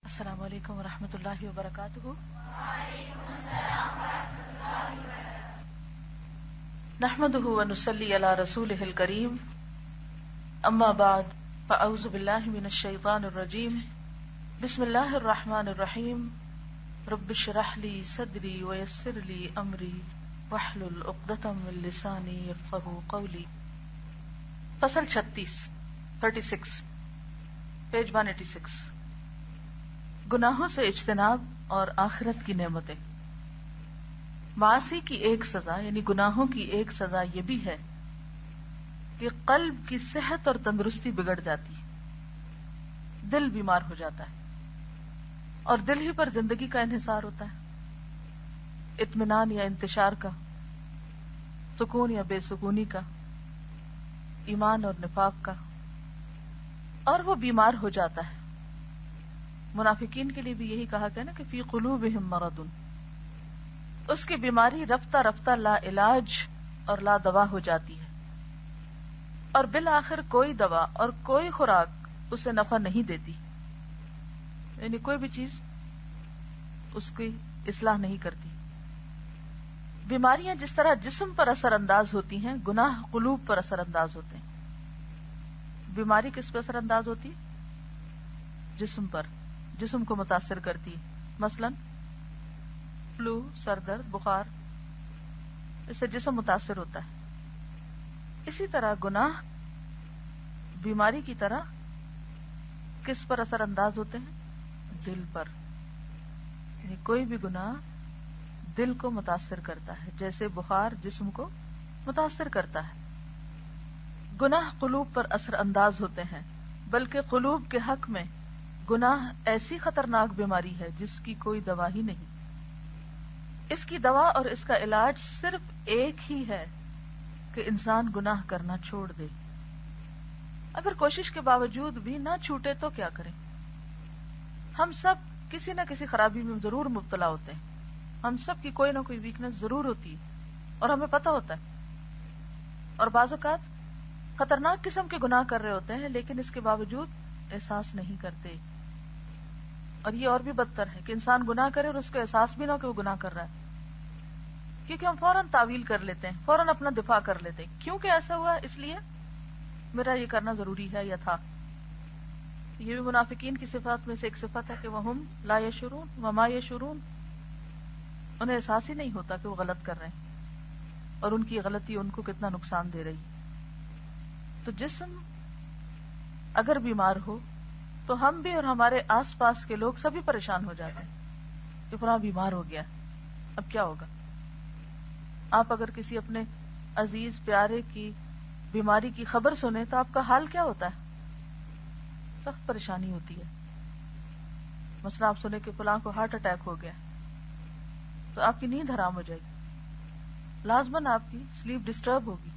السلام علیکم ورحمۃ اللہ وبرکاتہ۔ نحمده ونصلی علی رسولہ الکریم، اما بعد فاعوذ باللہ من الشیطان الرجیم، بسم اللہ الرحمن الرحیم، رب اشرح لی صدری ویسر لی امری واحلل عقدۃ من لسانی یفقهوا قولی۔ فصل 36 پیج 186، گناہوں سے اجتناب اور آخرت کی نعمتیں۔ معاصی کی ایک سزا یعنی گناہوں کی ایک سزا یہ بھی ہے کہ قلب کی صحت اور تندرستی بگڑ جاتی ہے، دل بیمار ہو جاتا ہے اور دل ہی پر زندگی کا انحصار ہوتا ہے، اطمینان یا انتشار کا، سکون یا بے سکونی کا، ایمان اور نفاق کا، اور وہ بیمار ہو جاتا ہے۔ منافقین کے لیے بھی یہی کہا گیا نا کہ فی قلوبہم مرض، اس کی بیماری رفتہ رفتہ لا علاج اور لا دوا ہو جاتی ہے، اور بالآخر کوئی دوا اور کوئی خوراک اسے نفع نہیں دیتی، یعنی کوئی بھی چیز اس کی اصلاح نہیں کرتی۔ بیماریاں جس طرح جسم پر اثر انداز ہوتی ہیں، گناہ قلوب پر اثر انداز ہوتے ہیں۔ بیماری کس پر اثر انداز ہوتی؟ جسم پر، جسم کو متاثر کرتی ہے، مثلا فلو، سر درد، بخار، اس سے جسم متاثر ہوتا ہے۔ اسی طرح گناہ بیماری کی طرح کس پر اثر انداز ہوتے ہیں؟ دل پر، یعنی کوئی بھی گناہ دل کو متاثر کرتا ہے، جیسے بخار جسم کو متاثر کرتا ہے۔ گناہ قلوب پر اثر انداز ہوتے ہیں، بلکہ قلوب کے حق میں گناہ ایسی خطرناک بیماری ہے جس کی کوئی دوا ہی نہیں۔ اس کی دوا اور اس کا علاج صرف ایک ہی ہے کہ انسان گناہ کرنا چھوڑ دے۔ اگر کوشش کے باوجود بھی نہ چھوٹے تو کیا کریں؟ ہم سب کسی نہ کسی خرابی میں ضرور مبتلا ہوتے ہیں، ہم سب کی کوئی نہ کوئی ویکنس ضرور ہوتی ہے اور ہمیں پتہ ہوتا ہے، اور بعض اوقات خطرناک قسم کے گناہ کر رہے ہوتے ہیں لیکن اس کے باوجود احساس نہیں کرتے۔ اور یہ اور بھی بدتر ہے کہ انسان گناہ کرے اور اس کو احساس بھی نہ ہو کہ وہ گناہ کر رہا ہے، کیونکہ ہم فوراً تعویل کر لیتے ہیں، فوراً اپنا دفاع کر لیتے ہیں، کیونکہ ایسا ہوا اس لیے میرا یہ کرنا ضروری ہے یا تھا۔ یہ بھی منافقین کی صفات میں سے ایک صفت ہے کہ وہم لا یشعرون وما یشعرون، انہیں احساس ہی نہیں ہوتا کہ وہ غلط کر رہے ہیں اور ان کی غلطی ان کو کتنا نقصان دے رہی۔ تو جسم اگر بیمار ہو تو ہم بھی اور ہمارے آس پاس کے لوگ سبھی پریشان ہو جاتے ہیں کہ فلاں بیمار ہو گیا، اب کیا ہوگا؟ آپ اگر کسی اپنے عزیز پیارے کی بیماری کی خبر سنیں تو آپ کا حال کیا ہوتا ہے؟ سخت پریشانی ہوتی ہے۔ مثلا آپ سنیں کہ فلاں کو ہارٹ اٹیک ہو گیا تو آپ کی نیند حرام ہو جائے گی، لازماً آپ کی سلیپ ڈسٹرب ہوگی،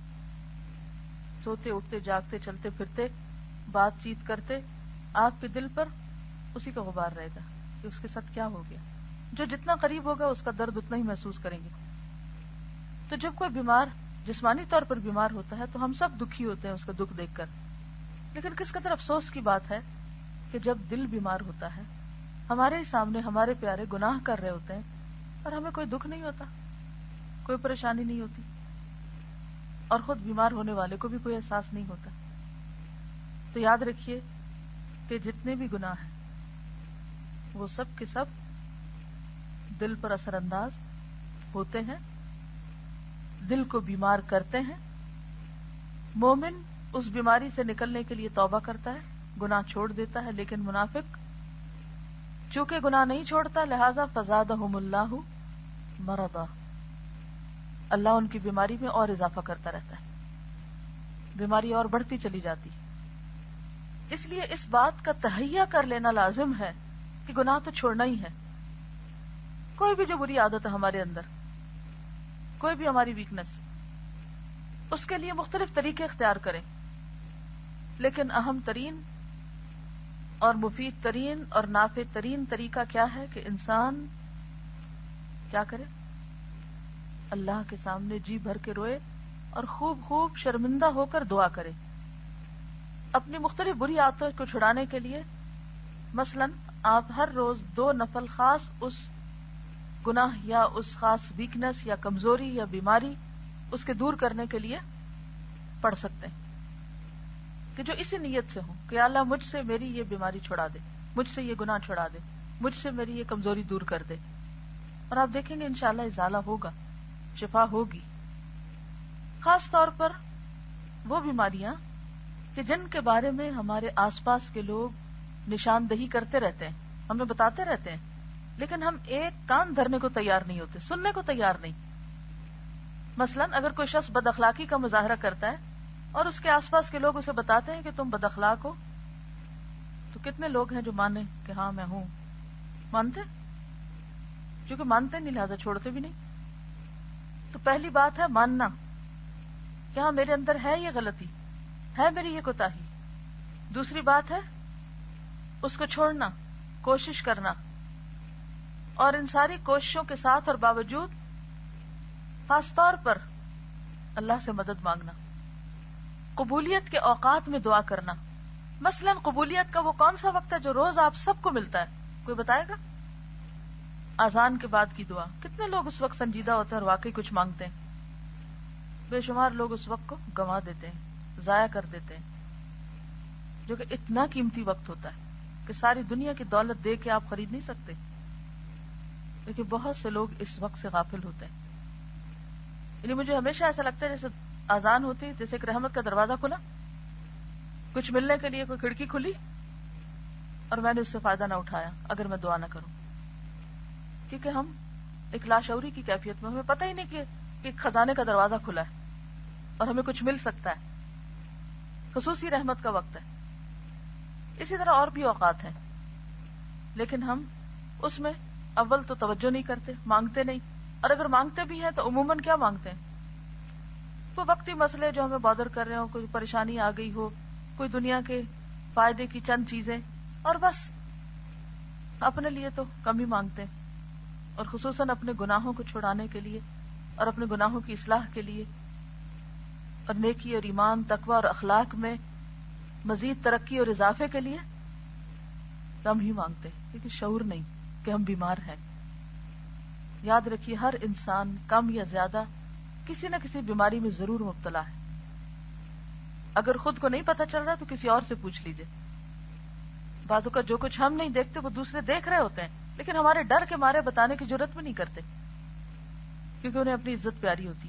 سوتے اٹھتے جاگتے چلتے پھرتے بات چیت کرتے آپ کے دل پر اسی کا غبار رہے گا کہ اس کے ساتھ کیا ہو گیا۔ جو جتنا قریب ہوگا اس کا درد اتنا ہی محسوس کریں گے۔ تو جب کوئی بیمار جسمانی طور پر بیمار ہوتا ہے تو ہم سب دکھی ہوتے ہیں اس کا دکھ دیکھ کر، لیکن کس قدر افسوس کی بات ہے کہ جب دل بیمار ہوتا ہے، ہمارے ہی سامنے ہمارے پیارے گناہ کر رہے ہوتے ہیں اور ہمیں کوئی دکھ نہیں ہوتا، کوئی پریشانی نہیں ہوتی، اور خود بیمار ہونے والے کو بھی کوئی احساس نہیں ہوتا۔ تو یاد رکھیے کہ جتنے بھی گناہ ہیں وہ سب کے سب دل پر اثر انداز ہوتے ہیں، دل کو بیمار کرتے ہیں۔ مومن اس بیماری سے نکلنے کے لیے توبہ کرتا ہے، گناہ چھوڑ دیتا ہے، لیکن منافق چونکہ گناہ نہیں چھوڑتا لہذا فزادہم اللہ مرضا، اللہ ان کی بیماری میں اور اضافہ کرتا رہتا ہے، بیماری اور بڑھتی چلی جاتی۔ اس لیے اس بات کا تہیہ کر لینا لازم ہے کہ گناہ تو چھوڑنا ہی ہے۔ کوئی بھی جو بری عادت ہے ہمارے اندر، کوئی بھی ہماری ویکنس، اس کے لیے مختلف طریقے اختیار کریں، لیکن اہم ترین اور مفید ترین اور نافع ترین طریقہ کیا ہے کہ انسان کیا کرے؟ اللہ کے سامنے جی بھر کے روئے اور خوب خوب شرمندہ ہو کر دعا کرے، اپنی مختلف بری عادتوں کو چھڑانے کے لیے مثلا آپ ہر روز 2 نفل خاص اس گناہ یا اس خاص ویکنس یا کمزوری یا بیماری اس کے دور کرنے کے لیے پڑھ سکتے ہیں کہ جو اسی نیت سے ہوں کہ اللہ مجھ سے میری یہ بیماری چھڑا دے، مجھ سے یہ گناہ چھڑا دے، مجھ سے میری یہ کمزوری دور کر دے، اور آپ دیکھیں گے انشاءاللہ ازالہ ہوگا، شفا ہوگی. خاص طور پر وہ بیماریاں کہ جن کے بارے میں ہمارے آس پاس کے لوگ نشاندہی کرتے رہتے ہیں، ہمیں بتاتے رہتے ہیں، لیکن ہم ایک کان دھرنے کو تیار نہیں ہوتے، سننے کو تیار نہیں. مثلا اگر کوئی شخص بد اخلاقی کا مظاہرہ کرتا ہے اور اس کے آس پاس کے لوگ اسے بتاتے ہیں کہ تم بد اخلاق ہو، تو کتنے لوگ ہیں جو مانے کہ ہاں میں ہوں؟ مانتے؟ کیونکہ مانتے نہیں لہذا چھوڑتے بھی نہیں. تو پہلی بات ہے ماننا کہ ہاں میرے اندر ہے یہ غلطی، ہے میری یہ کوتاہی. دوسری بات ہے اس کو چھوڑنا، کوشش کرنا، اور ان ساری کوششوں کے ساتھ اور باوجود خاص طور پر اللہ سے مدد مانگنا. قبولیت کے اوقات میں دعا کرنا. مثلا قبولیت کا وہ کون سا وقت ہے جو روز آپ سب کو ملتا ہے؟ کوئی بتائے گا؟ اذان کے بعد کی دعا. کتنے لوگ اس وقت سنجیدہ ہوتے ہیں اور واقعی کچھ مانگتے ہیں؟ بے شمار لوگ اس وقت کو گنوا دیتے ہیں، ضائع کر دیتے ہیں، جو کہ اتنا قیمتی وقت ہوتا ہے کہ ساری دنیا کی دولت دے کے آپ خرید نہیں سکتے. لیکن بہت سے لوگ اس وقت سے غافل ہوتے ہیں. یعنی مجھے ہمیشہ ایسا لگتا ہے جیسے اذان ہوتی، جیسے ایک رحمت کا دروازہ کھلا، کچھ ملنے کے لیے کوئی کھڑکی کھلی اور میں نے اس سے فائدہ نہ اٹھایا اگر میں دعا نہ کروں. کیونکہ ہم ایک لاشعوری کی کیفیت میں، ہمیں پتہ ہی نہیں کہ ایک خزانے کا دروازہ کھلا ہے اور ہمیں کچھ مل سکتا ہے. خصوصی رحمت کا وقت ہے. اسی طرح اور بھی اوقات ہیں، لیکن ہم اس میں اول تو توجہ نہیں کرتے، مانگتے نہیں، اور اگر مانگتے بھی ہیں تو عموماً کیا مانگتے ہیں؟ کوئی وقتی مسئلے جو ہمیں بادر کر رہے ہو، کوئی پریشانی آ گئی ہو، کوئی دنیا کے فائدے کی چند چیزیں، اور بس اپنے لیے تو کم ہی مانگتے ہیں. اور خصوصاً اپنے گناہوں کو چھڑانے کے لیے اور اپنے گناہوں کی اصلاح کے لیے اور نیکی اور ایمان، تقوی اور اخلاق میں مزید ترقی اور اضافے کے لیے کم ہی مانگتے ہیں، کیونکہ شعور نہیں کہ ہم بیمار ہیں. یاد رکھیے ہر انسان کم یا زیادہ کسی نہ کسی بیماری میں ضرور مبتلا ہے. اگر خود کو نہیں پتہ چل رہا تو کسی اور سے پوچھ لیجئے. بعضوں کا جو کچھ ہم نہیں دیکھتے وہ دوسرے دیکھ رہے ہوتے ہیں، لیکن ہمارے ڈر کے مارے بتانے کی جرات بھی نہیں کرتے کیونکہ انہیں اپنی عزت پیاری ہوتی.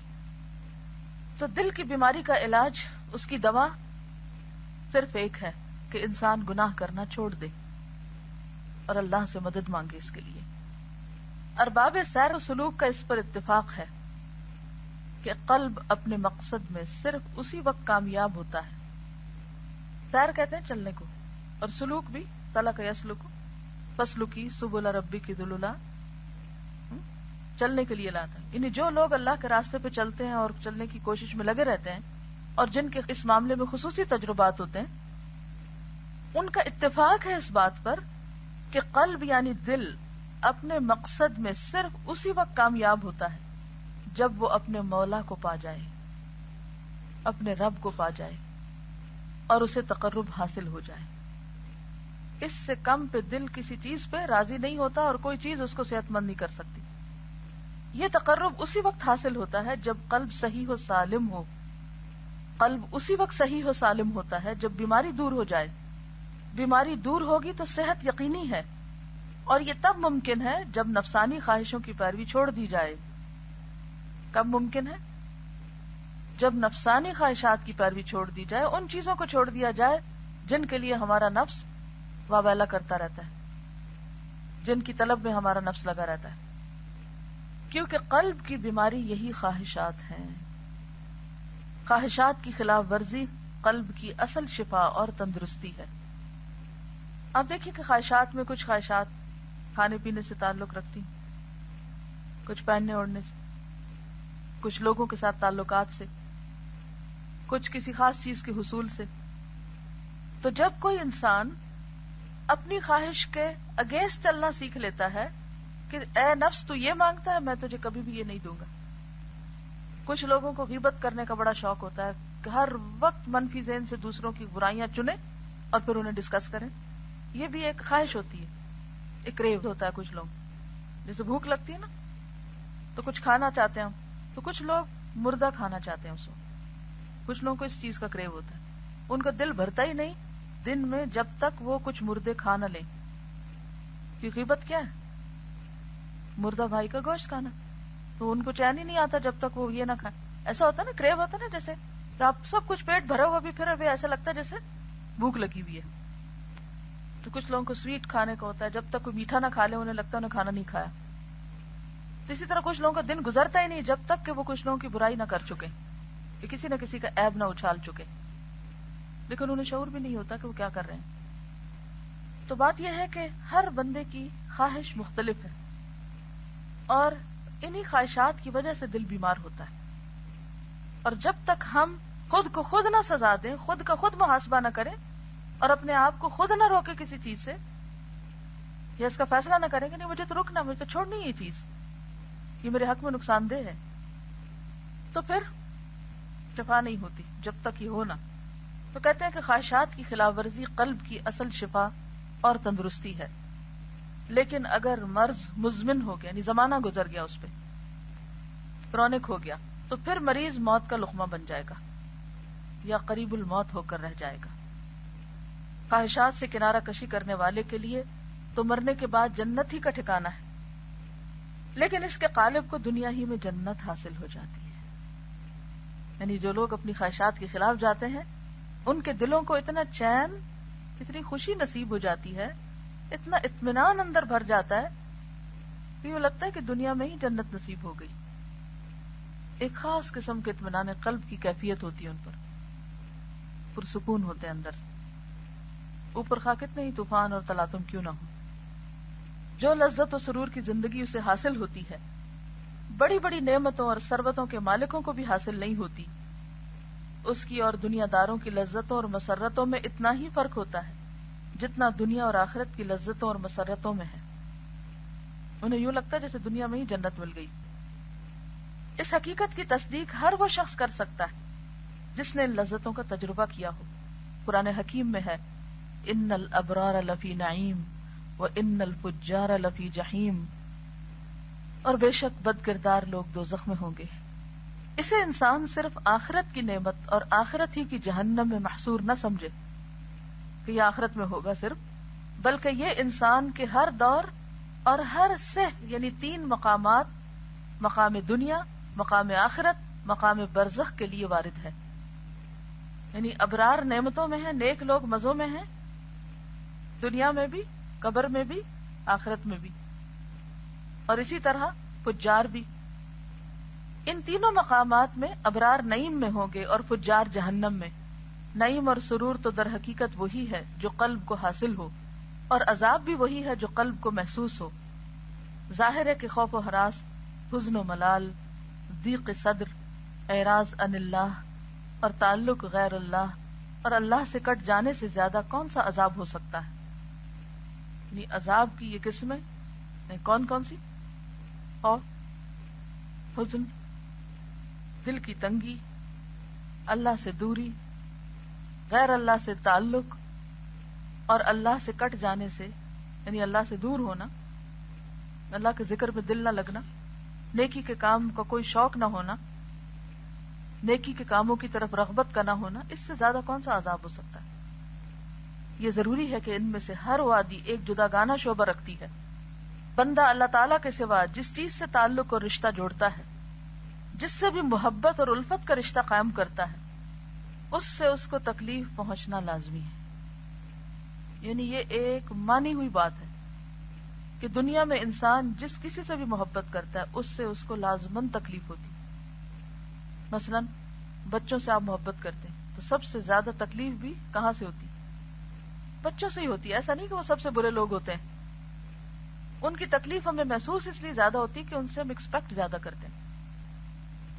تو دل کی بیماری کا علاج، اس کی دوا صرف ایک ہے کہ انسان گناہ کرنا چھوڑ دے اور اللہ سے مدد مانگے اس کے لیے. ارباب سیر و سلوک کا اس پر اتفاق ہے کہ قلب اپنے مقصد میں صرف اسی وقت کامیاب ہوتا ہے. سیر کہتے ہیں چلنے کو، اور سلوک بھی سلک یسلک، فسلکی سبل ربک ذللا، چلنے کے لیے لاتا ہے. یعنی جو لوگ اللہ کے راستے پہ چلتے ہیں اور چلنے کی کوشش میں لگے رہتے ہیں اور جن کے اس معاملے میں خصوصی تجربات ہوتے ہیں، ان کا اتفاق ہے اس بات پر کہ قلب یعنی دل اپنے مقصد میں صرف اسی وقت کامیاب ہوتا ہے جب وہ اپنے مولا کو پا جائے، اپنے رب کو پا جائے اور اسے تقرب حاصل ہو جائے. اس سے کم پہ دل کسی چیز پہ راضی نہیں ہوتا اور کوئی چیز اس کو صحت مند نہیں کر سکتی. یہ تقرب اسی وقت حاصل ہوتا ہے جب قلب صحیح و سالم ہو. قلب اسی وقت صحیح و سالم ہوتا ہے جب بیماری دور ہو جائے. بیماری دور ہوگی تو صحت یقینی ہے، اور یہ تب ممکن ہے جب نفسانی خواہشوں کی پیروی چھوڑ دی جائے. کب ممکن ہے؟ جب نفسانی خواہشات کی پیروی چھوڑ دی جائے، ان چیزوں کو چھوڑ دیا جائے جن کے لیے ہمارا نفس واویلا کرتا رہتا ہے، جن کی طلب میں ہمارا نفس لگا رہتا ہے. کیونکہ قلب کی بیماری یہی خواہشات ہیں. خواہشات کی خلاف ورزی قلب کی اصل شفا اور تندرستی ہے. آپ دیکھیں کہ خواہشات میں کچھ خواہشات کھانے پینے سے تعلق رکھتی، کچھ پہننے اوڑھنے سے، کچھ لوگوں کے ساتھ تعلقات سے، کچھ کسی خاص چیز کے حصول سے. تو جب کوئی انسان اپنی خواہش کے اگینسٹ چلنا سیکھ لیتا ہے کہ اے نفس تو یہ مانگتا ہے، میں تجھے کبھی بھی یہ نہیں دوں گا. کچھ لوگوں کو غیبت کرنے کا بڑا شوق ہوتا ہے کہ ہر وقت منفی ذہن سے دوسروں کی برائیاں چنیں اور پھر انہیں ڈسکس کریں. یہ بھی ایک خواہش ہوتی ہے، ایک کریو ہوتا ہے کچھ لوگ. جیسے بھوک لگتی ہے نا تو کچھ کھانا چاہتے ہیں ہم، تو کچھ لوگ مردہ کھانا چاہتے ہیں اس وقت. کچھ لوگوں کو اس چیز کا کریو ہوتا ہے، ان کا دل بھرتا ہی نہیں دن میں جب تک وہ کچھ مردے کھا نہ لیں. کہ غیبت کیا ہے؟ مردہ بھائی کا گوشت کھانا. تو ان کو چین ہی نہیں آتا جب تک وہ یہ نہ کھائیں. ایسا ہوتا ہے نا، کریو ہوتا ہے نا، جیسے کہ آپ سب کچھ پیٹ بھرا ہوا بھی پھر ابھی ایسا لگتا ہے جیسے بھوک لگی ہوئی ہے. تو کچھ لوگوں کو سویٹ کھانے کا ہوتا ہے، جب تک کوئی میٹھا نہ کھا لے انہیں لگتا ہے انہیں کھانا نہیں کھایا. تو اسی طرح کچھ لوگوں کا دن گزرتا ہی نہیں جب تک کہ وہ کچھ لوگوں کی برائی نہ کر چکے، کہ کسی نہ کسی کا عیب نہ اچھال چکے، لیکن انہیں شعور بھی نہیں ہوتا کہ وہ کیا کر رہے ہیں. تو بات یہ ہے کہ ہر بندے کی خواہش مختلف ہے، اور انہی خواہشات کی وجہ سے دل بیمار ہوتا ہے. اور جب تک ہم خود کو خود نہ سزا دیں، خود کا خود محاسبہ نہ کریں، اور اپنے آپ کو خود نہ روکے کسی چیز سے، یا اس کا فیصلہ نہ کریں کہ نہیں مجھے تو رکنا، مجھے تو چھوڑنی یہ چیز، یہ میرے حق میں نقصان دہ ہے، تو پھر شفا نہیں ہوتی جب تک یہ ہونا. تو کہتے ہیں کہ خواہشات کی خلاف ورزی قلب کی اصل شفا اور تندرستی ہے، لیکن اگر مرض مزمن ہو گیا، یعنی زمانہ گزر گیا، اس پہ کرونک ہو گیا، تو پھر مریض موت کا لقمہ بن جائے گا یا قریب الموت ہو کر رہ جائے گا. خواہشات سے کنارہ کشی کرنے والے کے لیے تو مرنے کے بعد جنت ہی کا ٹھکانہ ہے، لیکن اس کے قالب کو دنیا ہی میں جنت حاصل ہو جاتی ہے. یعنی جو لوگ اپنی خواہشات کے خلاف جاتے ہیں ان کے دلوں کو اتنا چین، اتنی خوشی نصیب ہو جاتی ہے، اتنا اطمینان اندر بھر جاتا ہے کہ یہ لگتا ہے کہ دنیا میں ہی جنت نصیب ہو گئی. ایک خاص قسم کے اطمینان قلب کی کیفیت ہوتی ہے ان پر، پرسکون ہوتے ہیں اندر سے، اوپر خواہ کتنے ہی طوفان اور تلاطم کیوں نہ ہو. جو لذت و سرور کی زندگی اسے حاصل ہوتی ہے بڑی بڑی نعمتوں اور ثروتوں کے مالکوں کو بھی حاصل نہیں ہوتی. اس کی اور دنیا داروں کی لذتوں اور مسرتوں میں اتنا ہی فرق ہوتا ہے جتنا دنیا اور آخرت کی لذتوں اور مسرتوں میں ہے. انہیں یوں لگتا ہے جیسے دنیا میں ہی جنت مل گئی. اس حقیقت کی تصدیق ہر وہ شخص کر سکتا ہے جس نے ان لذتوں کا تجربہ کیا ہو. قرآن حکیم میں ہے ان الابرار لفی نعیم وان الفجار لفی جحیم، اور بے شک بد کردار لوگ دوزخ میں ہوں گے. اسے انسان صرف آخرت کی نعمت اور آخرت ہی کی جہنم میں محصور نہ سمجھے کہ یہ آخرت میں ہوگا صرف، بلکہ یہ انسان کے ہر دور اور ہر سہ، یعنی 3 مقامات، مقام دنیا، مقام آخرت، مقام برزخ کے لیے وارد ہے. یعنی ابرار نعمتوں میں ہیں، نیک لوگ مزوں میں ہیں، دنیا میں بھی، قبر میں بھی، آخرت میں بھی، اور اسی طرح فجار بھی. ان تینوں مقامات میں ابرار نعیم میں ہوں گے اور فجار جہنم میں. نعیم اور سرور تو در حقیقت وہی ہے جو قلب کو حاصل ہو، اور عذاب بھی وہی ہے جو قلب کو محسوس ہو. ظاہر ہے کہ خوف و ہراس، حزن و ملال، ضیق صدر، اعراض عن اللہ اور تعلق غیر اللہ اور اللہ سے کٹ جانے سے زیادہ کون سا عذاب ہو سکتا ہے. یعنی عذاب کی یہ قسمیں کون کون سی؟ خوف، حزن، دل کی تنگی، اللہ سے دوری، غیر اللہ سے تعلق، اور اللہ سے کٹ جانے سے، یعنی اللہ سے دور ہونا، اللہ کے ذکر میں دل نہ لگنا، نیکی کے کام کا کوئی شوق نہ ہونا، نیکی کے کاموں کی طرف رغبت کا نہ ہونا. اس سے زیادہ کون سا عذاب ہو سکتا ہے؟ یہ ضروری ہے کہ ان میں سے ہر وادی ایک جداگانہ شعبہ رکھتی ہے. بندہ اللہ تعالیٰ کے سوا جس چیز سے تعلق اور رشتہ جوڑتا ہے، جس سے بھی محبت اور الفت کا رشتہ قائم کرتا ہے، اس سے اس کو تکلیف پہنچنا لازمی ہے. یعنی یہ ایک مانی ہوئی بات ہے کہ دنیا میں انسان جس کسی سے بھی محبت کرتا ہے اس سے اس کو لازماً تکلیف ہوتی. مثلا بچوں سے آپ محبت کرتے ہیں تو سب سے زیادہ تکلیف بھی کہاں سے ہوتی؟ بچوں سے ہی ہوتی ہے. ایسا نہیں کہ وہ سب سے برے لوگ ہوتے ہیں، ان کی تکلیف ہمیں محسوس اس لیے زیادہ ہوتی کہ ان سے ہم ایکسپیکٹ زیادہ کرتے ہیں.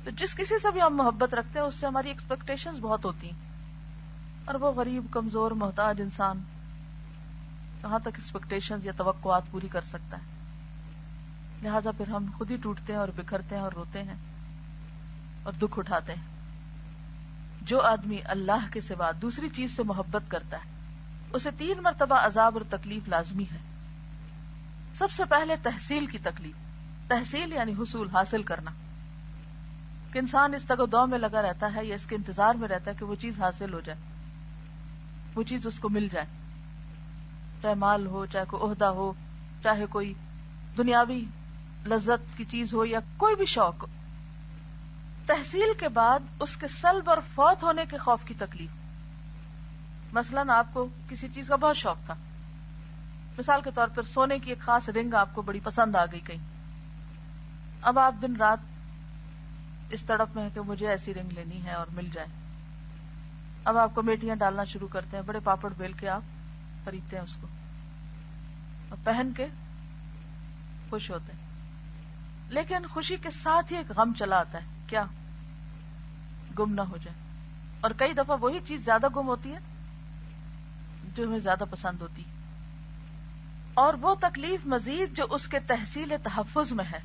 تو جس کسی سے بھی ہم محبت رکھتے ہیں اس سے ہماری ایکسپیکٹیشنز بہت ہوتی ہیں، اور وہ غریب، کمزور، محتاج انسان کہاں تک ایکسپیکٹیشنز یا توقعات پوری کر سکتا ہے. لہذا پھر ہم خود ہی ٹوٹتے ہیں اور بکھرتے ہیں اور روتے ہیں اور دکھ اٹھاتے ہیں. جو آدمی اللہ کے سوا دوسری چیز سے محبت کرتا ہے اسے 3 مرتبہ عذاب اور تکلیف لازمی ہے. سب سے پہلے تحصیل کی تکلیف. تحصیل یعنی حصول، حاصل کرنا، کہ انسان اس تگ و دو میں لگا رہتا ہے یا اس کے انتظار میں رہتا ہے کہ وہ چیز حاصل ہو جائے، وہ چیز اس کو مل جائے، چاہے مال ہو، چاہے کوئی عہدہ ہو، چاہے کوئی دنیاوی لذت کی چیز ہو یا کوئی بھی شوق ہو. تحصیل کے بعد اس کے سلب اور فوت ہونے کے خوف کی تکلیف. مثلاً آپ کو کسی چیز کا بہت شوق تھا، مثال کے طور پر سونے کی ایک خاص رنگ آپ کو بڑی پسند آ گئی کہیں. اب آپ دن رات اس تڑپ میں ہے کہ مجھے ایسی رنگ لینی ہے اور مل جائے. اب آپ کمیٹیاں ڈالنا شروع کرتے ہیں، بڑے پاپڑ بیل کے آپ خریدتے ہیں اس کو اور پہن کے خوش ہوتے ہیں. لیکن خوشی کے ساتھ ہی ایک غم چلا آتا ہے، کیا؟ گم نہ ہو جائے. اور کئی دفعہ وہی چیز زیادہ گم ہوتی ہے جو ہمیں زیادہ پسند ہوتی ہے. اور وہ تکلیف مزید جو اس کے تحصیل تحفظ میں ہے،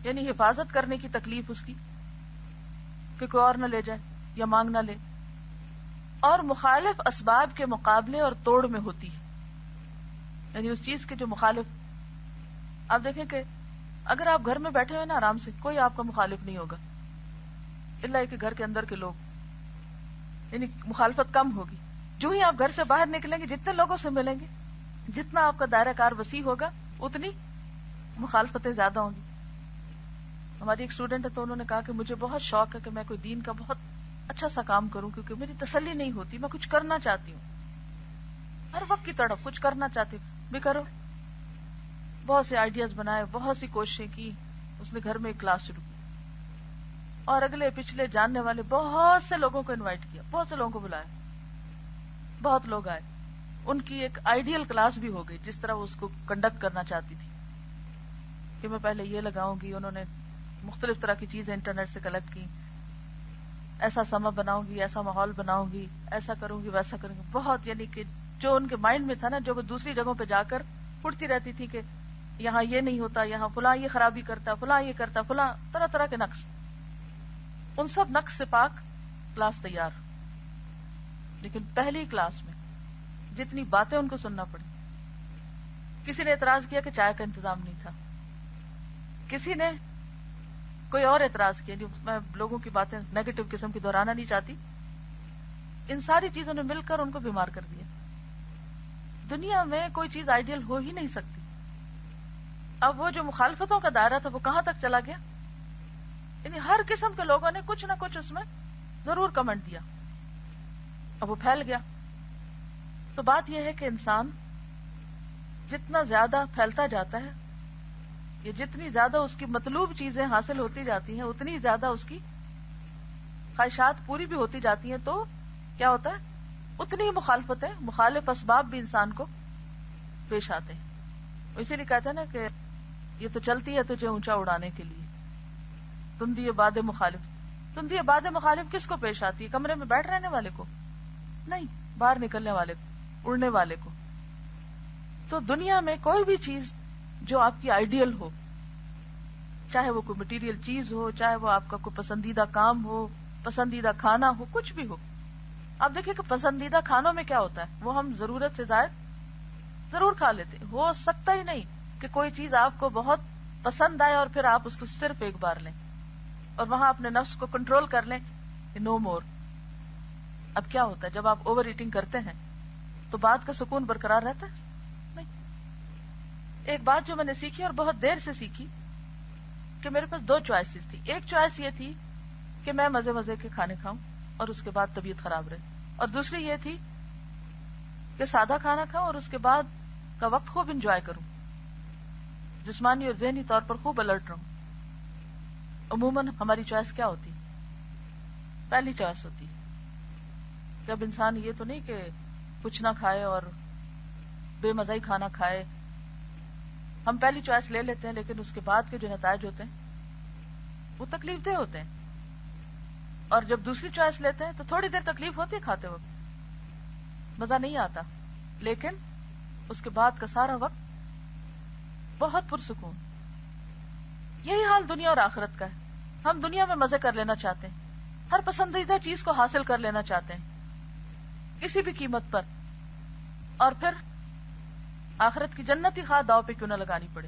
یعنی حفاظت کرنے کی تکلیف اس کی کہ کوئی اور نہ لے جائے یا مانگ نہ لے، اور مخالف اسباب کے مقابلے اور توڑ میں ہوتی ہے. یعنی اس چیز کے جو مخالف، آپ دیکھیں کہ اگر آپ گھر میں بیٹھے ہوئے نا آرام سے، کوئی آپ کا مخالف نہیں ہوگا الا کہ گھر کے اندر کے لوگ، یعنی مخالفت کم ہوگی. جو ہی آپ گھر سے باہر نکلیں گے، جتنے لوگوں سے ملیں گے، جتنا آپ کا دائرہ کار وسیع ہوگا، اتنی مخالفتیں زیادہ ہوں گی. ہماری ایک اسٹوڈنٹ ہے تو انہوں نے کہا کہ مجھے بہت شوق ہے کہ میں کوئی دین کا بہت اچھا سا کام کروں، کیونکہ میری تسلی نہیں ہوتی، میں کچھ کرنا چاہتی ہوں، ہر وقت کی طرف کچھ کرنا چاہتی ہوں. بھی کرو. بہت سے آئیڈیاز بنائے، بہت سی کوششیں کی. اس نے گھر میں ایک کلاس شروع کی اور اگلے پچھلے جاننے والے بہت سے لوگوں کو انوائٹ کیا، بہت سے لوگوں کو بلایا، بہت لوگ آئے. ان کی ایک آئیڈیل کلاس بھی ہو گئی جس طرح وہ اس کو کنڈکٹ کرنا چاہتی تھی کہ میں پہلے یہ لگاؤں گی. انہوں نے مختلف طرح کی چیزیں انٹرنیٹ سے کلیکٹ کی، ایسا سما بناؤں گی، ایسا ماحول بناؤں گی، ایسا کروں گی، ویسا کروں گی. بہت، یعنی کہ جو ان کے مائنڈ میں تھا نا، جو وہ دوسری جگہوں پہ جا کر اٹھتی رہتی تھی کہ یہاں یہ نہیں ہوتا، یہاں فلاں یہ خرابی کرتا، فلاں یہ کرتا، فلاں طرح طرح کے نقص، ان سب نقص سے پاک کلاس تیار. لیکن پہلی کلاس میں جتنی باتیں ان کو سننا پڑی. کسی نے اعتراض کیا کہ چائے کا انتظام نہیں تھا، کسی نے کوئی اور اعتراض کیا. جو میں لوگوں کی باتیں نیگیٹو قسم کی دہرانا نہیں چاہتی، ان ساری چیزوں نے مل کر ان کو بیمار کر دیا. دنیا میں کوئی چیز آئیڈیل ہو ہی نہیں سکتی. اب وہ جو مخالفتوں کا دائرہ تھا وہ کہاں تک چلا گیا؟ یعنی ہر قسم کے لوگوں نے کچھ نہ کچھ اس میں ضرور کمنٹ دیا. اب وہ پھیل گیا. تو بات یہ ہے کہ انسان جتنا زیادہ پھیلتا جاتا ہے، یا جتنی زیادہ اس کی مطلوب چیزیں حاصل ہوتی جاتی ہیں، اتنی زیادہ اس کی خواہشات پوری بھی ہوتی جاتی ہیں. تو کیا ہوتا ہے؟ اتنی ہی مخالفتیں، مخالف اسباب بھی انسان کو پیش آتے ہیں. اسی لیے کہتے ہیں نا کہ یہ تو چلتی ہے تجھے اونچا اڑانے کے لیے، تندی باد مخالف. تندی باد مخالف کس کو پیش آتی ہے؟ کمرے میں بیٹھ رہنے والے کو نہیں، باہر نکلنے والے کو، اڑنے والے کو. تو دنیا میں کوئی بھی چیز جو آپ کی آئیڈیل ہو، چاہے وہ کوئی مٹیریل چیز ہو، چاہے وہ آپ کا کوئی پسندیدہ کام ہو، پسندیدہ کھانا ہو، کچھ بھی ہو. آپ دیکھیں کہ پسندیدہ کھانوں میں کیا ہوتا ہے، وہ ہم ضرورت سے زائد ضرور کھا لیتے. ہو سکتا ہی نہیں کہ کوئی چیز آپ کو بہت پسند آئے اور پھر آپ اس کو صرف ایک بار لیں اور وہاں اپنے نفس کو کنٹرول کر لیں کہ نو مور. اب کیا ہوتا ہے جب آپ اوور ایٹنگ کرتے ہیں تو بات کا سکون برقرار رہتا ہے؟ نہیں. ایک بات جو میں نے سیکھی اور بہت دیر سے سیکھی کہ میرے پاس 2 چوائسز تھی. ایک چوائس یہ تھی کہ میں مزے مزے کے کھانے کھاؤں اور اس کے بعد طبیعت خراب رہے، اور دوسری یہ تھی کہ سادہ کھانا کھاؤں اور اس کے بعد کا وقت خوب انجوائے کروں، جسمانی اور ذہنی طور پر خوب الرٹ رہوں. عموماً ہماری چوائس کیا ہوتی؟ پہلی چوائس ہوتی کہ اب انسان یہ تو نہیں کہ کچھ نہ کھائے اور بے مزہ ہی کھانا کھائے. ہم پہلی چوائس لے لیتے ہیں لیکن اس کے بعد کے جو نتائج ہوتے ہیں وہ تکلیف دہ ہوتے ہیں. اور جب دوسری چوائس لیتے ہیں تو تھوڑی دیر تکلیف ہوتی ہے کھاتے وقت، مزہ نہیں آتا، لیکن اس کے بعد کا سارا وقت بہت پرسکون. یہی حال دنیا اور آخرت کا ہے. ہم دنیا میں مزے کر لینا چاہتے ہیں، ہر پسندیدہ چیز کو حاصل کر لینا چاہتے ہیں کسی بھی قیمت پر، اور پھر آخرت کی جنت ہی خواہ داؤ پہ کیوں نہ لگانی پڑے.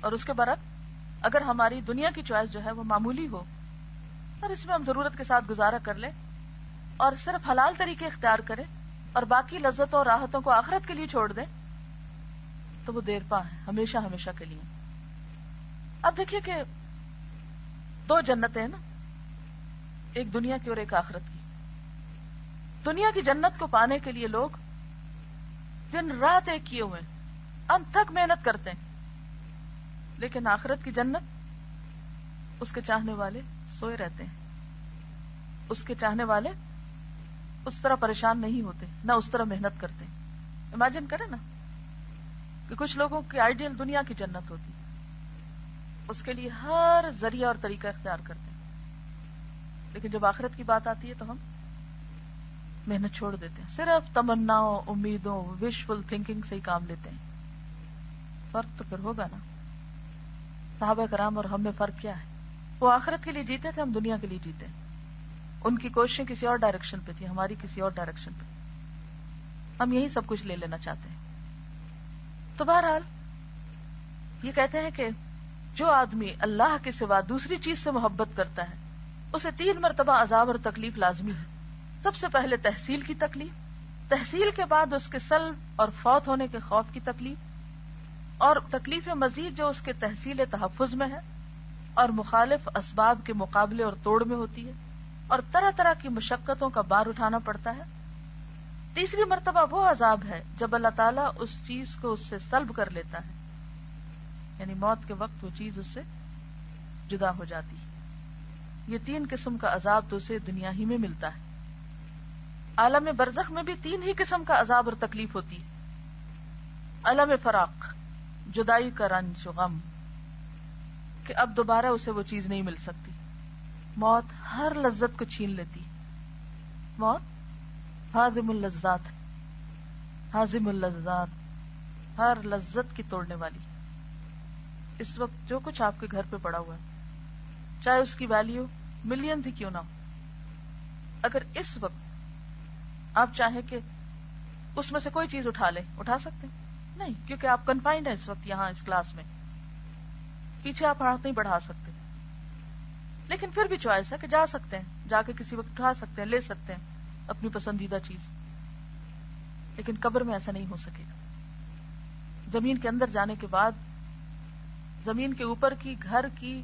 اور اس کے برعکس اگر ہماری دنیا کی چوائس جو ہے وہ معمولی ہو اور اس میں ہم ضرورت کے ساتھ گزارا کر لیں اور صرف حلال طریقے اختیار کریں اور باقی لذتوں اور راحتوں کو آخرت کے لیے چھوڑ دیں تو وہ دیر پا ہے ہمیشہ ہمیشہ کے لیے. اب دیکھیے کہ دو جنتیں ہیں نا, ایک دنیا کی اور ایک آخرت کی. دنیا کی جنت کو پانے کے لیے لوگ دن رات ایک کیے ہوئے انتھک محنت کرتے ہیں, لیکن آخرت کی جنت اس کے چاہنے والے سوئے رہتے ہیں. اس کے چاہنے والے اس طرح پریشان نہیں ہوتے, نہ اس طرح محنت کرتے. امیجن کریں نا کہ کچھ لوگوں کی آئیڈیل دنیا کی جنت ہوتی, اس کے لیے ہر ذریعہ اور طریقہ اختیار کرتے ہیں, لیکن جب آخرت کی بات آتی ہے تو ہم محنت چھوڑ دیتے ہیں, صرف تمناؤں, امیدوں, وشفل تھنکنگ سے ہی کام لیتے ہیں. فرق تو پھر ہوگا نا. صحابہ کرام اور ہم میں فرق کیا ہے؟ وہ آخرت کے لیے جیتے تھے, ہم دنیا کے لیے جیتے ہیں. ان کی کوششیں کسی اور ڈائریکشن پہ تھی, ہماری کسی اور ڈائریکشن پہ. ہم یہی سب کچھ لے لینا چاہتے ہیں. تو بہرحال یہ کہتے ہیں کہ جو آدمی اللہ کے سوا دوسری چیز سے محبت کرتا ہے اسے 3 مرتبہ عذاب اور تکلیف لازمی ہے. سب سے پہلے تحصیل کی تکلیف, تحصیل کے بعد اس کے سلب اور فوت ہونے کے خوف کی تکلیف, اور تکلیف مزید جو اس کے تحصیل تحفظ میں ہے اور مخالف اسباب کے مقابلے اور توڑ میں ہوتی ہے, اور طرح طرح کی مشقتوں کا بار اٹھانا پڑتا ہے. تیسری مرتبہ وہ عذاب ہے جب اللہ تعالیٰ اس چیز کو اس سے سلب کر لیتا ہے, یعنی موت کے وقت وہ چیز اس سے جدا ہو جاتی ہے. یہ 3 قسم کا عذاب تو اسے دنیا ہی میں ملتا ہے. عالم برزخ میں بھی 3 ہی قسم کا عذاب اور تکلیف ہوتی ہے. عالم فراق, جدائی کا رنج و غم, کہ اب دوبارہ اسے وہ چیز نہیں مل سکتی. موت ہر لذت کو چھین لیتی. موت ہاضم اللذات, ہاضم اللذات, ہر لذت کی توڑنے والی. اس وقت جو کچھ آپ کے گھر پہ پڑا ہوا ہے, چاہے اس کی ویلیو ملینز ہی کیوں نہ ہو, اگر اس وقت آپ چاہیں کہ اس میں سے کوئی چیز اٹھا لیں, اٹھا سکتے ہیں؟ نہیں, کیونکہ آپ کنفائنڈ ہیں اس وقت یہاں اس کلاس میں, پیچھے آپ ہاتھ نہیں بڑھا سکتے. لیکن پھر بھی چوائس ہے کہ جا سکتے ہیں, جا کے کسی وقت اٹھا سکتے ہیں, لے سکتے ہیں اپنی پسندیدہ چیز. لیکن قبر میں ایسا نہیں ہو سکے گا. زمین کے اندر جانے کے بعد زمین کے اوپر کی, گھر کی,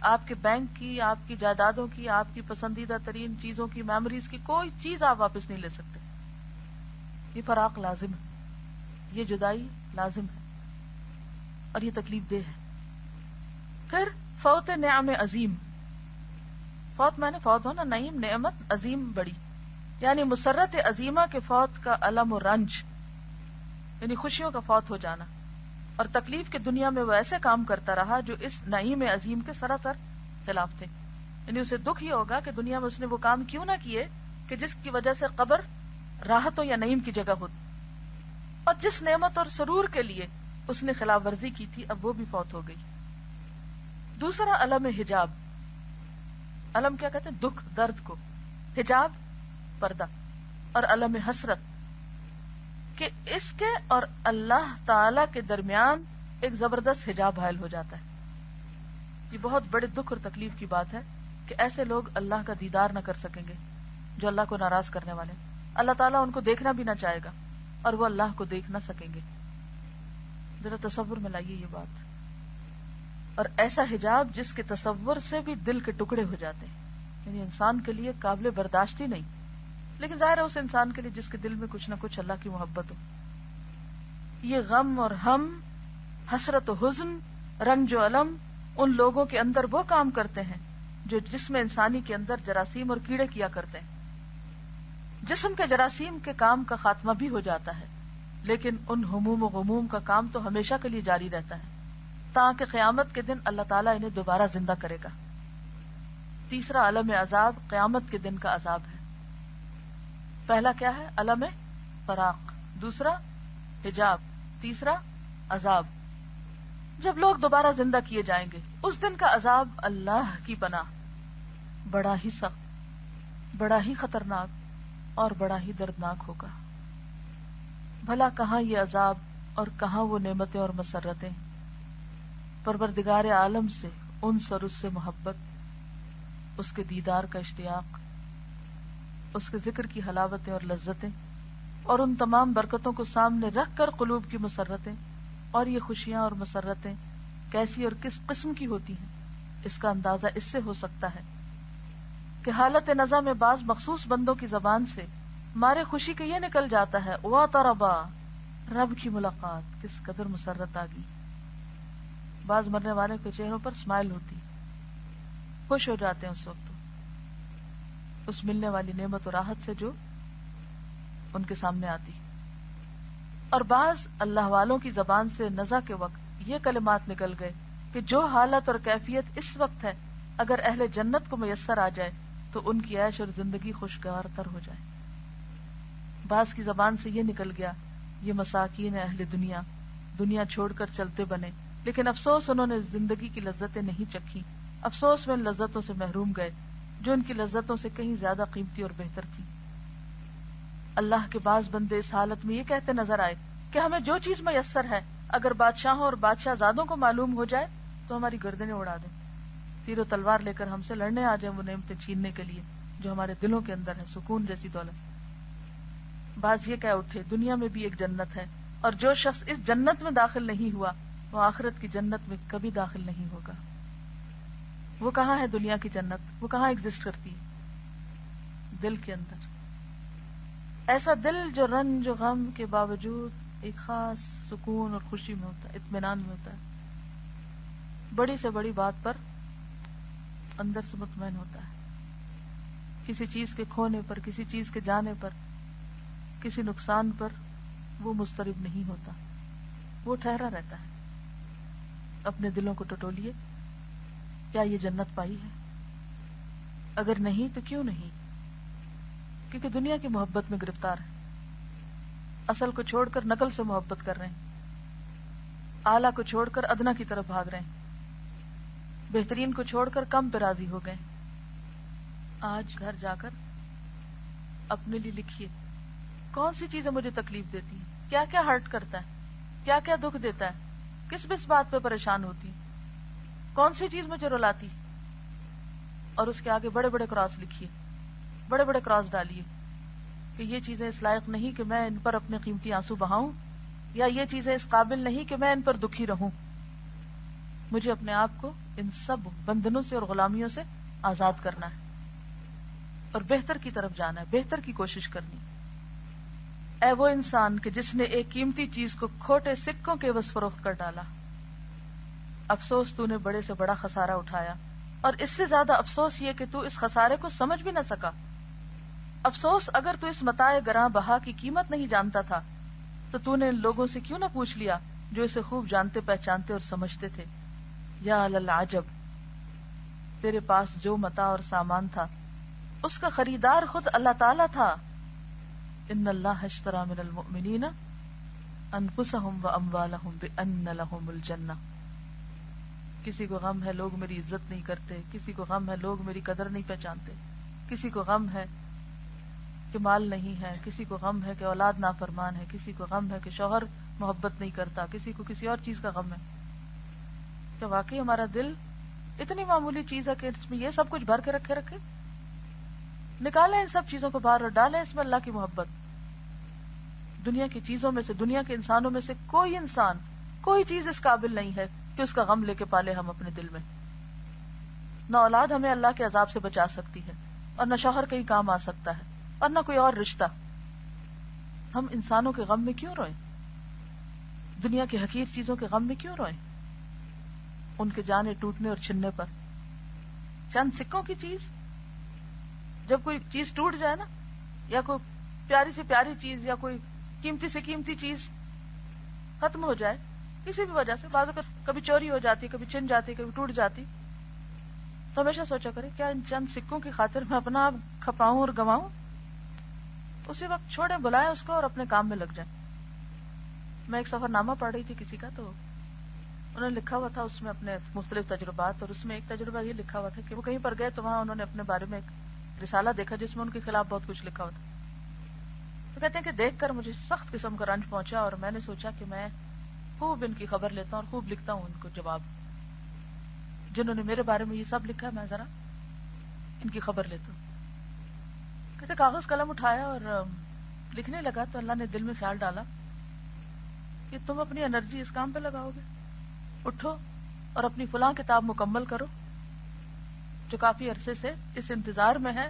آپ کے بینک کی, آپ کی جائیدادوں کی, آپ کی پسندیدہ ترین چیزوں کی, میموریز کی, کوئی چیز آپ واپس نہیں لے سکتے. یہ فراق لازم ہے, یہ جدائی لازم ہے, اور یہ تکلیف دہ ہے. پھر فوت نعم عظیم, فوت میں نے فوت ہونا, نعیم نعمت, عظیم بڑی, یعنی مسرت عظیمہ کے فوت کا الم و رنج, یعنی خوشیوں کا فوت ہو جانا. اور تکلیف کے دنیا میں وہ ایسے کام کرتا رہا جو اس نعیم عظیم کے سراسر خلاف تھے. یعنی اسے دکھ یہ ہوگا کہ دنیا میں اس نے وہ کام کیوں نہ کیے کہ جس کی وجہ سے قبر راحتوں یا نعیم کی جگہ ہوتی, اور جس نعمت اور سرور کے لیے اس نے خلاف ورزی کی تھی اب وہ بھی فوت ہو گئی. دوسرا علم حجاب, علم کیا کہتے ہیں؟ دکھ درد کو, حجاب پردہ, اور علم حسرت کہ اس کے اور اللہ تعالی کے درمیان ایک زبردست حجاب حائل ہو جاتا ہے. یہ بہت بڑے دکھ اور تکلیف کی بات ہے کہ ایسے لوگ اللہ کا دیدار نہ کر سکیں گے جو اللہ کو ناراض کرنے والے. اللہ تعالیٰ ان کو دیکھنا بھی نہ چاہے گا اور وہ اللہ کو دیکھ نہ سکیں گے. ذرا تصور میں لائیے یہ بات. اور ایسا حجاب جس کے تصور سے بھی دل کے ٹکڑے ہو جاتے ہیں, یعنی انسان کے لیے قابل برداشت ہی نہیں, لیکن ظاہر ہے اس انسان کے لیے جس کے دل میں کچھ نہ کچھ اللہ کی محبت ہو. یہ غم اور ہم, حسرت و حزن, رنج و علم ان لوگوں کے اندر وہ کام کرتے ہیں جو جسم انسانی کے اندر جراثیم اور کیڑے کیا کرتے ہیں. جسم کے جراثیم کے کام کا خاتمہ بھی ہو جاتا ہے, لیکن ان ہموم و غموم کا کام تو ہمیشہ کے لیے جاری رہتا ہے تاکہ قیامت کے دن اللہ تعالیٰ انہیں دوبارہ زندہ کرے گا. تیسرا علم عذاب قیامت کے دن کا عذاب ہے. پہلا کیا ہے؟ علم فراق, دوسرا حجاب, تیسرا عذاب. جب لوگ دوبارہ زندہ کیے جائیں گے اس دن کا عذاب اللہ کی پناہ بڑا ہی سخت, بڑا ہی خطرناک اور بڑا ہی دردناک ہوگا. بھلا کہاں یہ عذاب اور کہاں وہ نعمتیں اور مسرتیں. پروردگار عالم سے انس اور اس سے محبت، اس کے دیدار کا اشتیاق، اس کے ذکر کی حلاوتیں اور لذتیں، اور ان تمام برکتوں کو سامنے رکھ کر قلوب کی مسرتیں. اور یہ خوشیاں اور مسرتیں کیسی اور کس قسم کی ہوتی ہیں، اس کا اندازہ اس سے ہو سکتا ہے کہ حالت نزع میں بعض مخصوص بندوں کی زبان سے مارے خوشی کے یہ نکل جاتا ہے وَطَرَبَا، رب کی ملاقات کس قدر مسرت آ گئی. بعض مرنے والے کے چہروں پر اسمائل ہوتی، خوش ہو جاتے ہیں اس وقت اس ملنے والی نعمت اور راحت سے جو ان کے سامنے آتی. اور بعض اللہ والوں کی زبان سے نزع کے وقت یہ کلمات نکل گئے کہ جو حالت اور کیفیت اس وقت ہے اگر اہل جنت کو میسر آ جائے تو ان کی عیش اور زندگی خوشگوار تر ہو جائے. بعض کی زبان سے یہ نکل گیا یہ مساکین اہل دنیا دنیا چھوڑ کر چلتے بنے، لیکن افسوس انہوں نے زندگی کی لذتیں نہیں چکھی، افسوس میں ان لذتوں سے محروم گئے جو ان کی لذتوں سے کہیں زیادہ قیمتی اور بہتر تھی. اللہ کے بعض بندے اس حالت میں یہ کہتے نظر آئے کہ ہمیں جو چیز میسر ہے اگر بادشاہوں اور بادشاہ زادوں کو معلوم ہو جائے تو ہماری گردنیں اڑا دیں، تیر و تلوار لے کر ہم سے لڑنے آ جائیں وہ نعمتیں چھیننے کے لیے جو ہمارے دلوں کے اندر ہے، سکون جیسی دولت. بعض یہ کہہ اٹھے دنیا میں بھی ایک جنت ہے اور جو شخص اس جنت میں داخل نہیں ہوا وہ آخرت کی جنت میں کبھی داخل نہیں ہوگا. وہ کہاں ہے دنیا کی جنت؟ وہ کہاں ایگزسٹ کرتی ہے؟ دل کے اندر. ایسا دل جو رنج و غم کے باوجود ایک خاص سکون اور خوشی میں ہوتا ہے، اطمینان میں ہوتا ہے، بڑی سے بڑی بات پر اندر سے مطمئن ہوتا ہے، کسی چیز کے کھونے پر، کسی چیز کے جانے پر، کسی نقصان پر وہ مضطرب نہیں ہوتا، وہ ٹھہرا رہتا ہے. اپنے دلوں کو ٹٹولیے، کیا یہ جنت پائی ہے؟ اگر نہیں تو کیوں نہیں؟ کیونکہ دنیا کی محبت میں گرفتار ہے، اصل کو چھوڑ کر نقل سے محبت کر رہے ہیں، اعلیٰ کو چھوڑ کر ادنا کی طرف بھاگ رہے ہیں، بہترین کو چھوڑ کر کم پہ راضی ہو گئے. آج گھر جا کر اپنے لیے لکھیے کون سی چیزیں مجھے تکلیف دیتی ہیں، کیا کیا ہرٹ کرتا ہے، کیا کیا دکھ دیتا ہے، کس کس بات پہ پریشان ہوتی، کون سی چیز مجھے رلاتی، اور اس کے آگے بڑے بڑے کراس لکھیے، بڑے بڑے کراس ڈالیے کہ یہ چیزیں اس لائق نہیں کہ میں ان پر اپنے قیمتی آنسو بہاؤں، یا یہ چیزیں اس قابل نہیں کہ میں ان پر دکھی رہوں. مجھے اپنے آپ کو ان سب بندھنوں سے اور غلامیوں سے آزاد کرنا ہے اور بہتر کی طرف جانا ہے، بہتر کی کوشش کرنی. اے وہ انسان کہ جس نے ایک قیمتی چیز کو کھوٹے سکوں کے عوض فروخت کر ڈالا، افسوس تو نے بڑے سے بڑا خسارہ اٹھایا، اور اس سے زیادہ افسوس یہ کہ تو اس خسارے کو سمجھ بھی نہ سکا. افسوس اگر تو اس متاع گراں بہا کی قیمت نہیں جانتا تھا تو تو نے ان لوگوں سے کیوں نہ پوچھ لیا جو اسے خوب جانتے پہچانتے اور سمجھتے تھے. یا للعجب، تیرے پاس جو متاع اور سامان تھا اس کا خریدار خود اللہ تعالی تھا. ان اللہ اشتری من المؤمنین انفسهم واموالهم بان لهم الجنہ. کسی کو غم ہے لوگ میری عزت نہیں کرتے، کسی کو غم ہے لوگ میری قدر نہیں پہچانتے، کسی کو غم ہے کہ مال نہیں ہے، کسی کو غم ہے کہ اولاد نافرمان ہے، کسی کو غم ہے کہ شوہر محبت نہیں کرتا، کسی کو کسی اور چیز کا غم ہے. کیا واقعی ہمارا دل اتنی معمولی چیز ہے کہ اس میں یہ سب کچھ بھر کے رکھے؟ نکالیں ان سب چیزوں کو باہر اور ڈالیں اس میں اللہ کی محبت. دنیا کی چیزوں میں سے، دنیا کے انسانوں میں سے کوئی انسان، کوئی چیز اس قابل نہیں ہے کہ اس کا غم لے کے پالے ہم اپنے دل میں. نہ اولاد ہمیں اللہ کے عذاب سے بچا سکتی ہے، اور نہ شوہر کہیں کام آ سکتا ہے، اور نہ کوئی اور رشتہ. ہم انسانوں کے غم میں کیوں روئیں؟ دنیا کی حقیر چیزوں کے غم میں کیوں روئیں؟ ان کے جانے ٹوٹنے اور چھننے پر. چند سکوں کی چیز، جب کوئی چیز ٹوٹ جائے نا، یا کوئی پیاری سے پیاری چیز یا کوئی قیمتی سے قیمتی چیز ختم ہو جائے کسی بھی وجہ سے، بعض اوقات کبھی چوری ہو جاتی، کبھی چھن جاتی، کبھی ٹوٹ جاتی، تو ہمیشہ سوچا کرے کیا ان چند سکوں کی خاطر میں اپنا آپ کھپاؤں اور گواؤں؟ اسی وقت چھوڑیں، بلائیں اس کو اور اپنے کام میں لگ جائیں. میں ایک سفر نامہ پڑھ رہی تھی کسی کا، تو انہوں نے لکھا ہوا تھا اس میں اپنے مختلف تجربات، اور اس میں ایک تجربہ یہ لکھا ہوا تھا کہ وہ کہیں پر گئے تو وہاں انہوں نے اپنے بارے میں ایک رسالہ دیکھا جس میں ان کے خلاف بہت کچھ لکھا ہوا تھا. تو کہتے ہیں کہ دیکھ کر مجھے سخت قسم کا رنج پہنچا اور میں نے سوچا کہ میں خوب ان کی خبر لیتا ہوں اور خوب لکھتا ہوں ان کو جواب. جنہوں نے میرے بارے میں یہ سب لکھا ہے میں ذرا ان کی خبر لیتا ہوں. کہتے کاغذ قلم اٹھایا اور لکھنے لگا تو اللہ نے دل میں خیال ڈالا کہ تم اپنی انرجی اس کام پہ لگاؤ گے, اٹھو اور اپنی فلاں کتاب مکمل کرو جو کافی عرصے سے اس انتظار میں ہے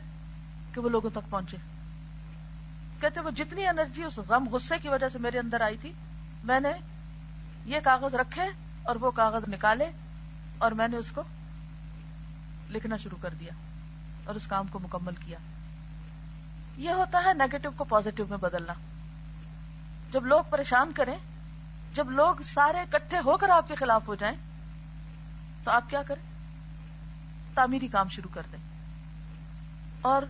کہ وہ لوگوں تک پہنچے. کہتے وہ جتنی انرجی اس غم غصے کی وجہ سے میرے اندر آئی تھی, میں نے یہ کاغذ رکھے اور وہ کاغذ نکالے اور میں نے اس کو لکھنا شروع کر دیا اور اس کام کو مکمل کیا. یہ ہوتا ہے نیگیٹو کو پازیٹو میں بدلنا. جب لوگ پریشان کریں, جب لوگ سارے اکٹھے ہو کر آپ کے خلاف ہو جائیں تو آپ کیا کریں؟ تعمیری کام شروع کر دیں. اور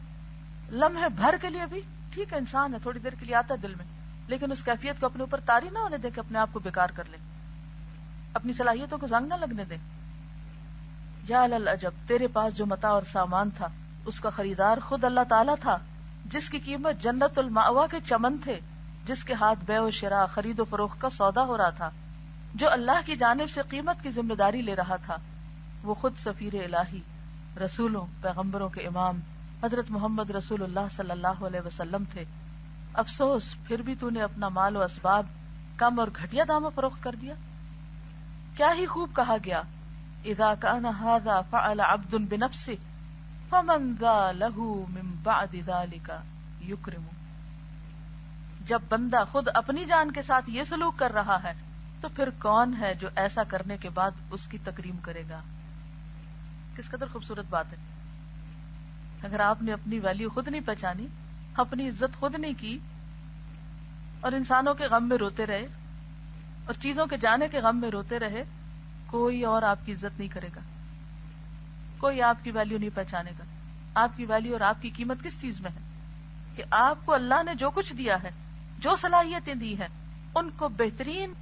لمحے بھر کے لیے بھی ٹھیک ہے, انسان ہے, تھوڑی دیر کے لیے آتا ہے دل میں, لیکن اس کیفیت کو اپنے اوپر طاری نہ ہونے دیں کہ اپنے آپ کو بیکار کر لیں, اپنی صلاحیتوں کو زنگ نہ لگنے دیں. یا للعجب, تیرے پاس جو متاع اور سامان تھا اس کا خریدار خود اللہ تعالیٰ تھا, جس کی قیمت جنت المأوا کے چمن تھے, جس کے ہاتھ بیع و شراء خرید و فروخت کا سودا ہو رہا تھا, جو اللہ کی جانب سے قیمت کی ذمہ داری لے رہا تھا. وہ خود سفیر الہی, رسولوں پیغمبروں کے امام حضرت محمد رسول اللہ صلی اللہ علیہ وسلم تھے. افسوس پھر بھی تو نے اپنا مال و اسباب کم اور گھٹیا داموں فروخت کر دیا. کیا ہی خوب کہا گیا, اذا کان ھذا فعل عبد بنفسه فمن ذا له من بعد ذلك یکرم. جب بندہ خود اپنی جان کے ساتھ یہ سلوک کر رہا ہے تو پھر کون ہے جو ایسا کرنے کے بعد اس کی تکریم کرے گا. کس قدر خوبصورت بات ہے. اگر آپ نے اپنی ویلیو خود نہیں پہچانی, اپنی عزت خود نہیں کی, اور انسانوں کے غم میں روتے رہے اور چیزوں کے جانے کے غم میں روتے رہے, کوئی اور آپ کی عزت نہیں کرے گا, کوئی آپ کی ویلیو نہیں پہچانے گا. آپ کی ویلیو اور آپ کی قیمت کس چیز میں ہے کہ آپ کو اللہ نے جو کچھ دیا ہے, جو صلاحیتیں دی ہیں, ان کو بہترین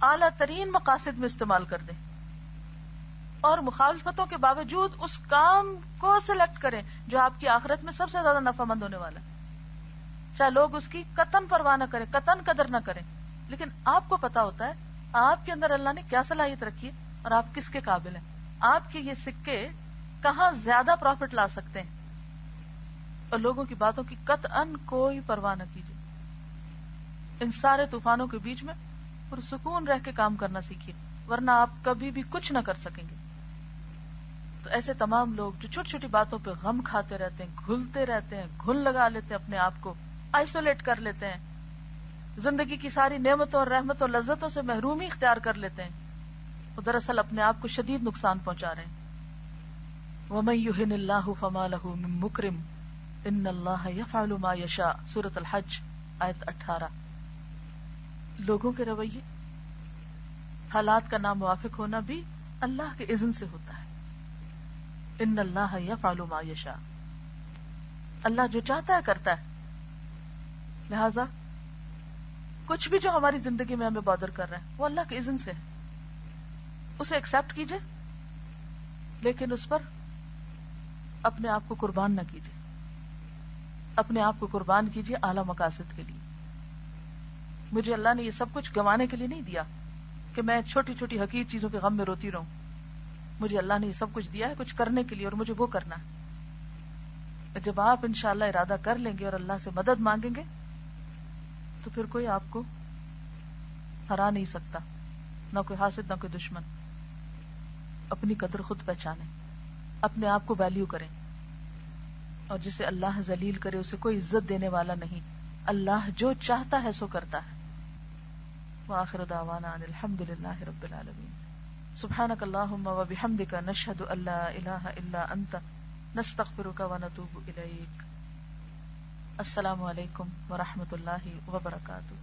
اعلیٰ ترین مقاصد میں استعمال کر دیں, اور مخالفتوں کے باوجود اس کام کو سلیکٹ کریں جو آپ کی آخرت میں سب سے زیادہ نفع مند ہونے والا ہے. چاہے لوگ اس کی قطعاً پرواہ نہ کریں, قطعاً قدر نہ کریں, لیکن آپ کو پتا ہوتا ہے آپ کے اندر اللہ نے کیا صلاحیت رکھی ہے اور آپ کس کے قابل ہیں. آپ کے یہ سکے کہاں زیادہ پروفٹ لا سکتے ہیں, اور لوگوں کی باتوں کی قطعاً کوئی پرواہ نہ کیجیے. ان سارے طوفانوں کے بیچ میں پرسکون رہ کے کام کرنا سیکھیے, ورنہ آپ کبھی بھی کچھ نہ کر سکیں گے. تو ایسے تمام لوگ جو چھوٹی چھوٹی باتوں پہ غم کھاتے رہتے ہیں, گھلتے رہتے ہیں, گھن لگا لیتے ہیں, اپنے آپ کو آئسولیٹ کر لیتے ہیں, زندگی کی ساری نعمتوں اور رحمتوں اور لذتوں سے محرومی اختیار کر لیتے ہیں, وہ دراصل اپنے آپ کو شدید نقصان پہنچا رہے ہیں. وَمَن يُهِنِ اللَّهُ فَمَا لَهُ مِن مُكْرِمٍ إِنَّ اللَّهَ يَفْعَلُ مَا يَشَاءُ سورۃ الحج آیت 18. لوگوں کے رویے, حالات کا ناموافق ہونا بھی اللہ کے اذن سے ہوتا ہے. ان اللہ یفعل ما یشاء, اللہ جو چاہتا ہے کرتا ہے. لہذا کچھ بھی جو ہماری زندگی میں ہمیں بادر کر رہا ہے وہ اللہ کے اذن سے ہے, اسے ایکسپٹ کیجئے, لیکن اس پر اپنے آپ کو قربان نہ کیجئے. اپنے آپ کو قربان کیجئے اعلیٰ مقاصد کے لیے. مجھے اللہ نے یہ سب کچھ گنوانے کے لیے نہیں دیا کہ میں چھوٹی چھوٹی حقیر چیزوں کے غم میں روتی رہوں. مجھے اللہ نے یہ سب کچھ دیا ہے کچھ کرنے کے لیے, اور مجھے وہ کرنا ہے. جب آپ انشاءاللہ ارادہ کر لیں گے اور اللہ سے مدد مانگیں گے تو پھر کوئی آپ کو ہرا نہیں سکتا, نہ کوئی حاسد نہ کوئی دشمن. اپنی قدر خود پہچانیں, اپنے آپ کو ویلیو کریں, اور جسے اللہ ذلیل کرے اسے کوئی عزت دینے والا نہیں. اللہ جو چاہتا ہے سو کرتا ہے. وآخر دعوانا ان الحمد للہ رب العالمین. سبحانک اللہم و بحمدک نشہد ان لا الہ الا انت نستغفرک و نتوب الیک. السلام علیکم ورحمۃ اللہ وبرکاتہ.